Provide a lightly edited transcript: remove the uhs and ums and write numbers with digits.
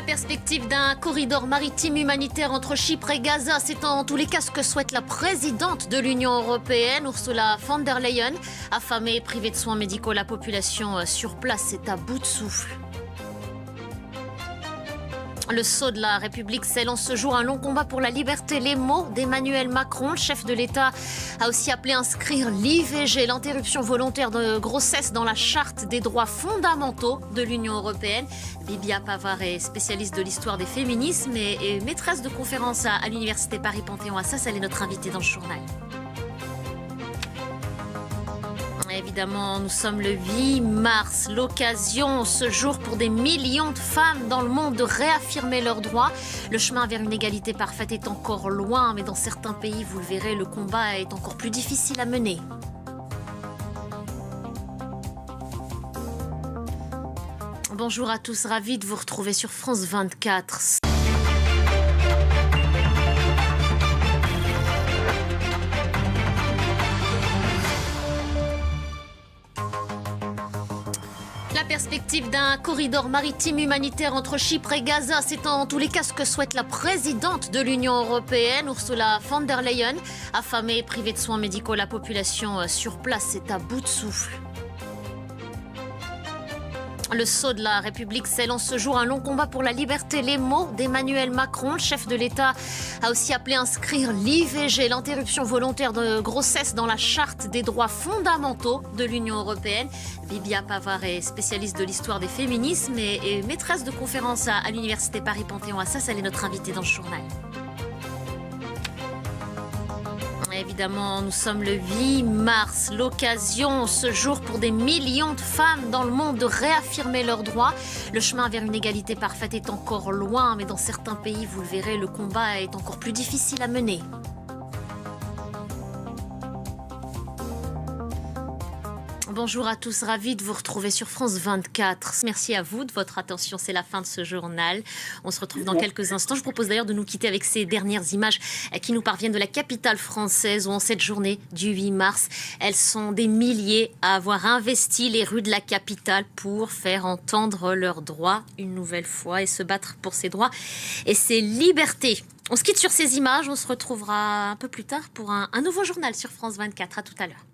La perspective d'un corridor maritime humanitaire entre Chypre et Gaza, c'est en tous les cas ce que souhaite la présidente de l'Union européenne, Ursula von der Leyen. Affamée et privée de soins médicaux, la population sur place est à bout de souffle. Le sceau de la République s'élance ce jour un long combat pour la liberté. Les mots d'Emmanuel Macron, le chef de l'État, a aussi appelé à inscrire l'IVG, l'interruption volontaire de grossesse, dans la charte des droits fondamentaux de l'Union européenne. Bibia Pavard est spécialiste de l'histoire des féminismes et maîtresse de conférence à l'université Paris-Panthéon-Assas. Elle est notre invitée dans le journal. Évidemment, nous sommes le 8 mars, l'occasion ce jour pour des millions de femmes dans le monde de réaffirmer leurs droits. Le chemin vers une égalité parfaite est encore loin, mais dans certains pays, vous le verrez, le combat est encore plus difficile à mener. Bonjour à tous, ravi de vous retrouver sur France 24. La perspective d'un corridor maritime humanitaire entre Chypre et Gaza, c'est en tous les cas ce que souhaite la présidente de l'Union européenne, Ursula von der Leyen. Affamée et privée de soins médicaux, la population sur place est à bout de souffle. Le sceau de la République s'élance ce jour un long combat pour la liberté. Les mots d'Emmanuel Macron, le chef de l'État, a aussi appelé à inscrire l'IVG, l'interruption volontaire de grossesse, dans la charte des droits fondamentaux de l'Union européenne. Bibia Pavard est spécialiste de l'histoire des féminismes et maîtresse de conférence à l'université Paris-Panthéon-Assas. Elle est notre invitée dans le journal. Évidemment, nous sommes le 8 mars, l'occasion ce jour pour des millions de femmes dans le monde de réaffirmer leurs droits. Le chemin vers une égalité parfaite est encore loin, mais dans certains pays, vous le verrez, le combat est encore plus difficile à mener. Bonjour à tous, ravi de vous retrouver sur France 24. Merci à vous de votre attention, c'est la fin de ce journal. On se retrouve dans quelques instants. Je vous propose d'ailleurs de nous quitter avec ces dernières images qui nous parviennent de la capitale française, où en cette journée du 8 mars, elles sont des milliers à avoir investi les rues de la capitale pour faire entendre leurs droits une nouvelle fois et se battre pour ces droits et ces libertés. On se quitte sur ces images, on se retrouvera un peu plus tard pour un nouveau journal sur France 24. À tout à l'heure.